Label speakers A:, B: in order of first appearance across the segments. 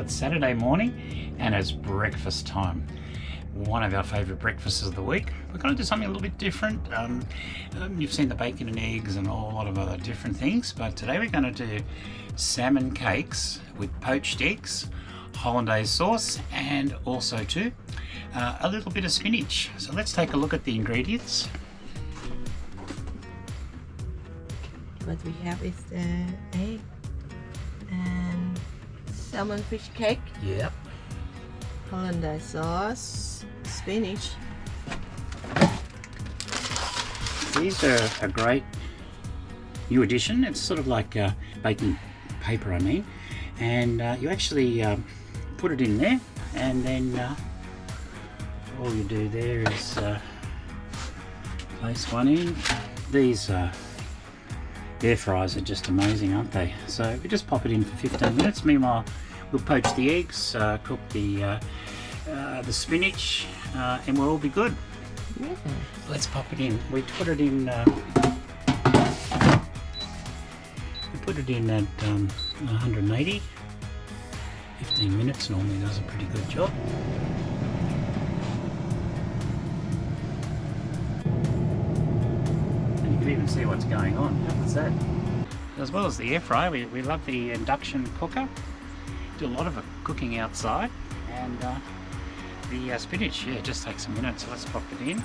A: it's Saturday morning and it's breakfast time. One of our favourite breakfasts of the week. We're going to do something a little bit different. You've seen the bacon and eggs and a whole lot of other different things, but today we're going to do salmon cakes with poached eggs, hollandaise sauce, and also too a little bit of spinach. So let's take a look at the ingredients.
B: What we have is the egg and salmon fish cake,
A: Yep.
B: hollandaise sauce, spinach.
A: These are a great new addition. It's sort of like baking paper, and you actually put it in there, and then all you do there is place one in. These air fryers are just amazing, aren't they? So we just pop it in for 15 minutes. Meanwhile, we'll poach the eggs, cook the spinach, and we'll all be good.
B: Yeah.
A: Let's pop it in. We put it in. We put it in at 180. 15 minutes normally does a pretty good job. And you can even see what's going on. How was that? As well as the air fryer, we love the induction cooker. Do a lot of cooking outside, and the spinach, yeah, it just takes a minute, so let's pop it in.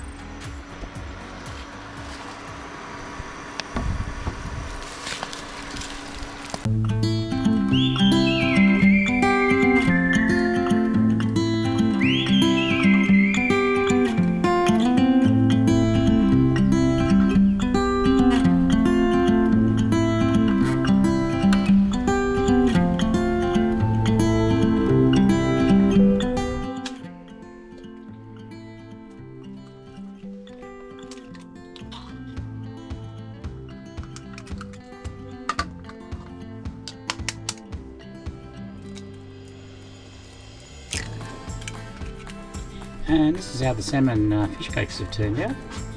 A: And this is how the salmon fish cakes have turned out.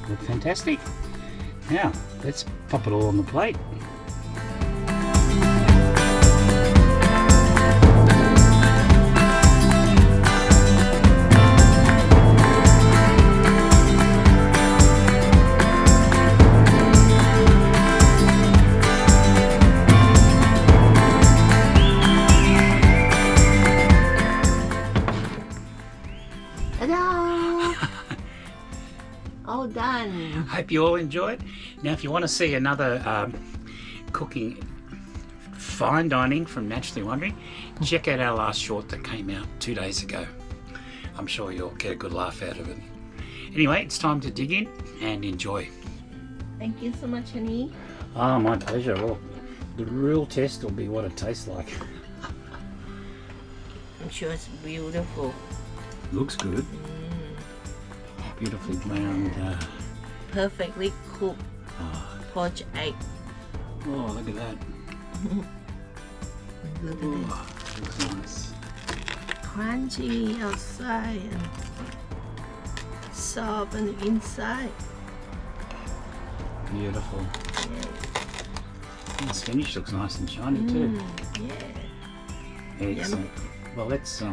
A: Look fantastic. Now, let's pop it all on the plate.
B: All done.
A: Hope you all enjoyed. Now, if you want to see another cooking, fine dining from Naturally Wondering, check out our last short that came out 2 days ago. I'm sure you'll get a good laugh out of it. Anyway, it's time to dig in and enjoy.
B: Thank you so much, honey.
A: Oh, my pleasure. Well, the real test will be what it tastes like.
B: I'm sure it's beautiful.
A: Looks good. Beautifully browned.
B: Perfectly cooked poached egg.
A: Oh, look at that.
B: Look at
A: Oh,
B: it.
A: looks nice.
B: Crunchy outside and soft on the inside.
A: Beautiful.
B: Yeah.
A: The spinach looks nice and shiny too.
B: Yeah.
A: Excellent. Well, let's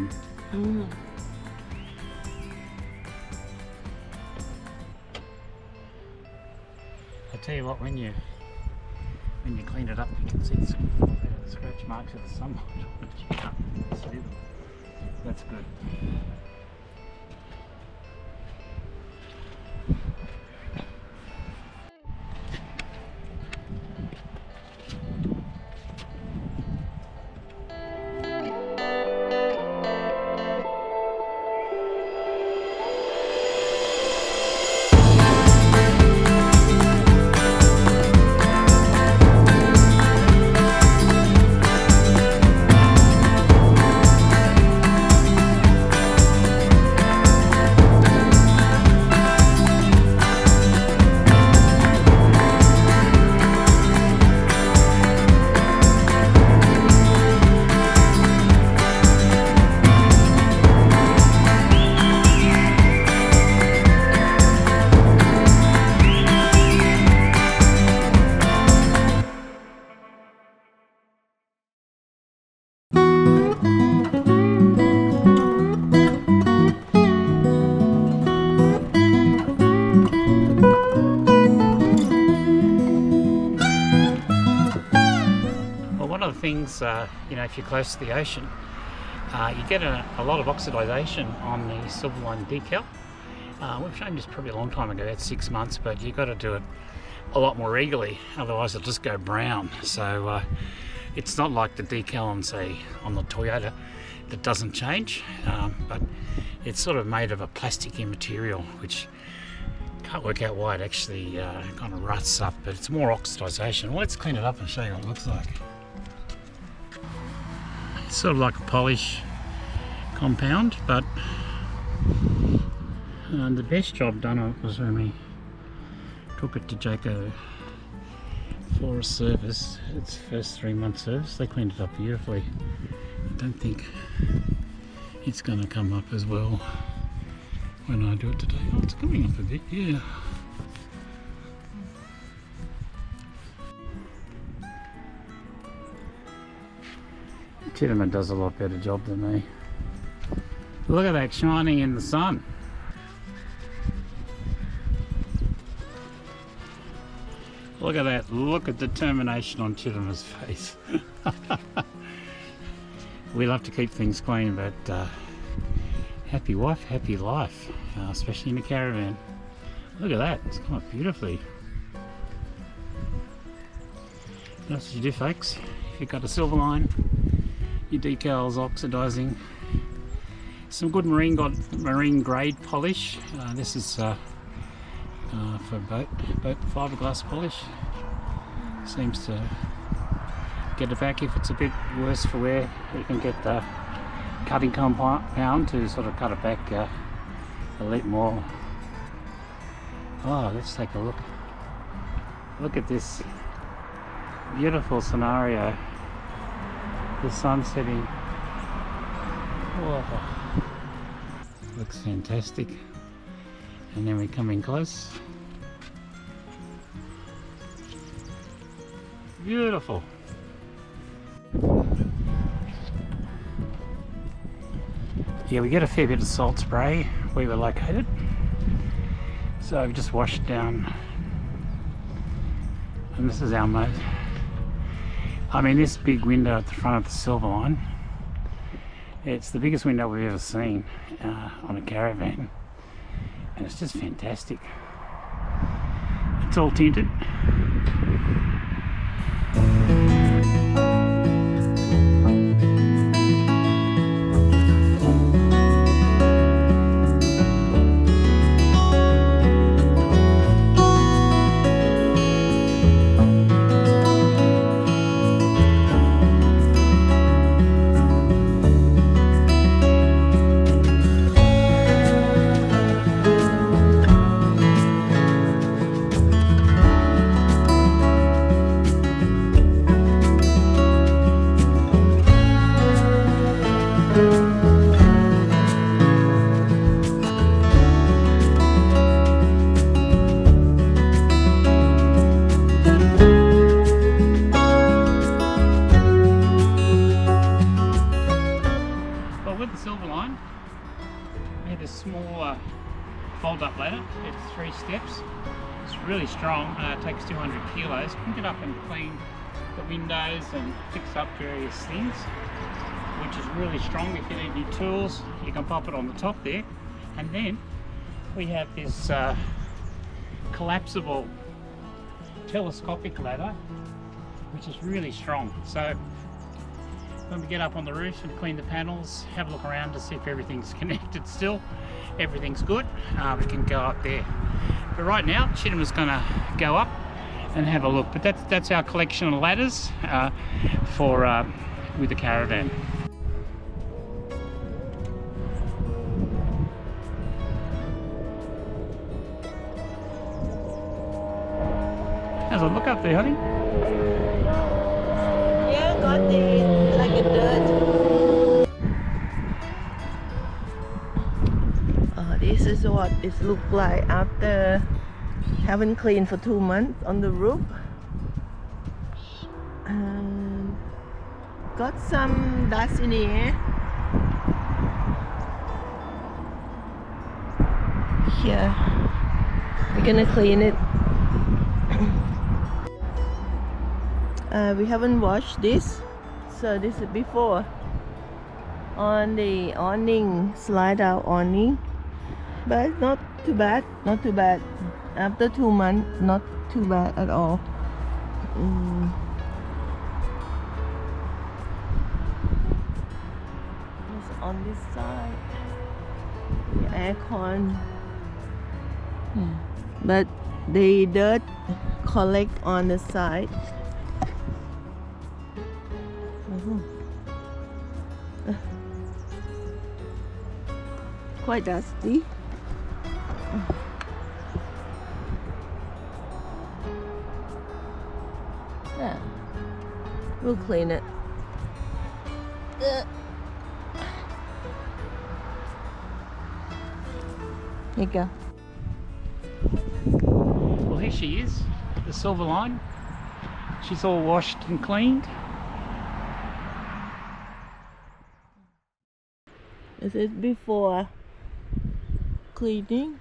A: I'll tell you what, when you clean it up, you can see the scratch marks of the sunlight on it. You can't see them. That's good. things, you know, if you're close to the ocean, you get a lot of oxidization on the Silverline decal. We've shown this probably a long time ago, that's 6 months, but you've got to do it a lot more regularly, otherwise it'll just go brown. So it's not like the decal on, say, on the Toyota that doesn't change, but it's sort of made of a plasticky material, which can't work out why it actually kind of rusts up, but it's more oxidization. Well, let's clean it up and show you what it looks like. It's sort of like a polish compound, but the best job done on it was when we took it to Jayco for a service, its first 3-month service. They cleaned it up beautifully. I don't think it's going to come up as well when I do it today. Oh, it's coming up a bit, yeah. Chittimer does a lot better job than me. Look at that shining in the sun. Look at that, look at determination on Chittimer's face. We love to keep things clean, but happy wife, happy life, especially in a caravan. Look at that, it's come up beautifully. That's what you do, folks. If you've got a Silverline, your decal's oxidizing. Some good marine grade polish. This is for boat fiberglass polish. Seems to get it back. If it's a bit worse for wear, you can get the cutting compound to sort of cut it back a little more. Oh, let's take a look. Look at this beautiful scenario. The sun setting. Whoa. Looks fantastic. And then we come in close. Beautiful. Yeah, we get a fair bit of salt spray where we're located. So I've just washed down, and this is our moat. I mean, this big window at the front of the Silverline, it's the biggest window we've ever seen on a caravan, and it's just fantastic. It's all tinted. With the Silverline, we have this small fold-up ladder. It's 3 steps. It's really strong. It takes 200 kilos. Pick it up and clean the windows and fix up various things, which is really strong. If you need any tools, you can pop it on the top there. And then we have this collapsible telescopic ladder, which is really strong. So when we get up on the roof and clean the panels, have a look around to see if everything's connected still. Everything's good, we can go up there. But right now, Chittimer's gonna go up and have a look. But that's our collection of ladders for with the caravan. How's it look up there, honey?
B: Yeah, got the like a dirt. This is what it looked like after haven't cleaned for 2 months on the roof. And got some dust in the air. Here, we're gonna clean it. We haven't washed this So this is before on the awning, slide out awning, but not too bad, not too bad. After 2 months, not too bad at all. It's on this side, the aircon, but the dirt collect on the side. Quite dusty. Yeah, we'll clean it. Here you go.
A: Well, here she is, the Silverline. She's all washed and cleaned.
B: This is before cleaning.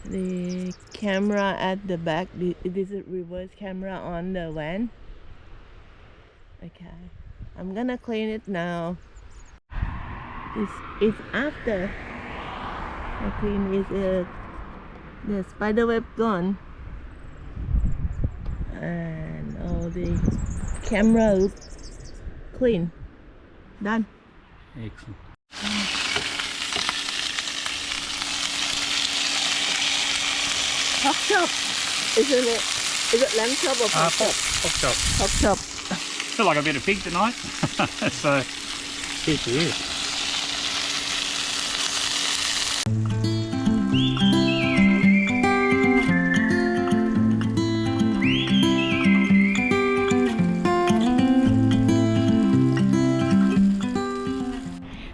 B: The camera at the back, this is reverse camera on the van. Okay, I'm gonna clean it now. This is after I clean it. The spider web gone, and all the camera look clean. Done.
A: Excellent.
B: Pork chop, isn't it? Is it lamb chop or pork chop?
A: Pork chop.
B: Pork chop.
A: Feel like a bit of pig tonight. So here she is.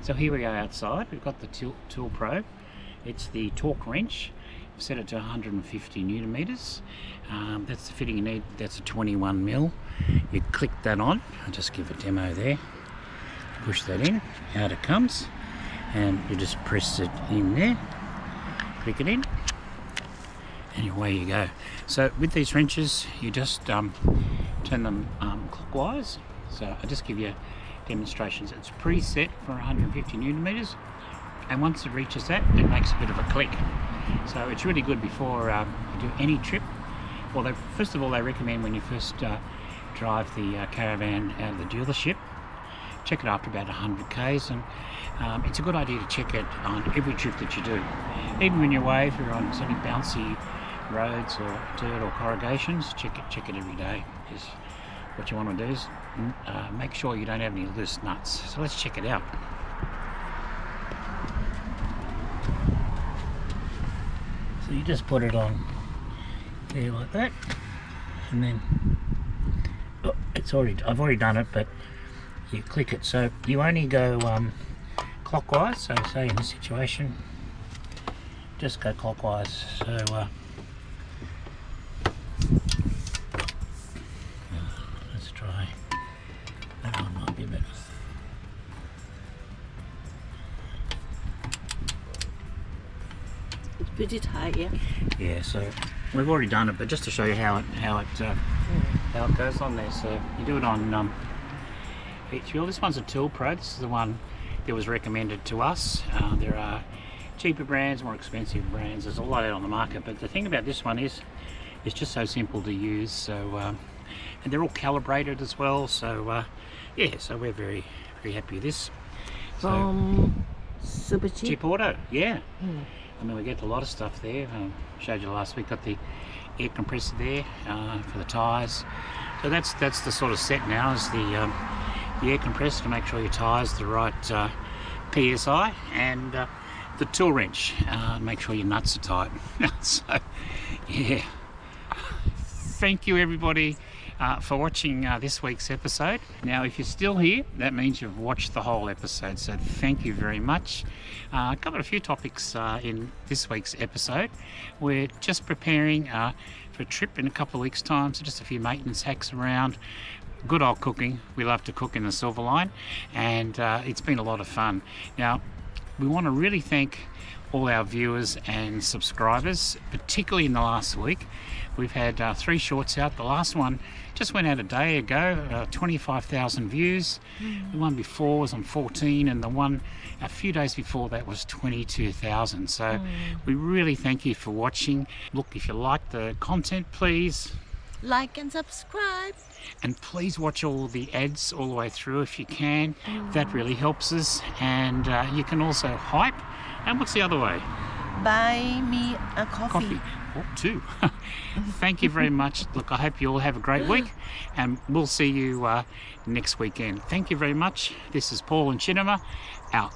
A: So here we are outside. We've got the tool probe. It's the torque wrench. I've set it to 150 newton meters. That's the fitting you need. That's a 21 mil. You click that on. I'll just give a demo there. Push that in. Out it comes, and you just press it in there. Click it in, and away you go. So with these wrenches, you just turn them clockwise. So I'll just give you demonstrations. It's preset for 150 newton meters, and once it reaches that, it makes a bit of a click. So it's really good before you do any trip. Well, first of all, they recommend when you first drive the caravan out of the dealership, check it after about 100 k's, and it's a good idea to check it on every trip that you do. Even when you're away, if you're on any bouncy roads or dirt or corrugations, check it every day. Because what you want to do is make sure you don't have any loose nuts. So let's check it out. So you just put it on there like that, and then I've already done it, but you click it. So you only go clockwise. So say in this situation, just go clockwise. So let's try that one. Might be better.
B: It's pretty tight, yeah.
A: Yeah, so we've already done it, but just to show you how it goes on there. So you do it on each wheel. This one's a tool pro. This is the one that was recommended to us. There are cheaper brands, more expensive brands. There's a lot out on the market, but the thing about this one is it's just so simple to use. So and they're all calibrated as well. So yeah, so we're very happy with this.
B: From Super Cheap
A: Auto, yeah. I mean, we get a lot of stuff there. Showed you last week. Got the air compressor there for the tyres. So that's the sort of set now, is the air compressor to make sure your tyres the right PSI, and the tool wrench make sure your nuts are tight. So yeah, thank you everybody for watching this week's episode. Now if you're still here, that means you've watched the whole episode, so thank you very much. I covered a few topics in this week's episode. We're just preparing for a trip in a couple of weeks time, so just a few maintenance hacks around. Good old cooking. We love to cook in the Silverline, and it's been a lot of fun. Now we want to really thank all our viewers and subscribers, particularly in the last week. We've had 3 shorts out. The last one just went out a day ago, 25,000 views. The one before was on 14, and the one a few days before that was 22,000. So we really thank you for watching. Look, if you like the content, please
B: Like and subscribe.
A: and please watch all the ads all the way through if you can. That really helps us. And you can also hype. And what's the other way?
B: Buy me a coffee.
A: Oh, 2. Thank you very much. Look, I hope you all have a great week, and we'll see you next weekend. Thank you very much. This is Paul and Chinema out.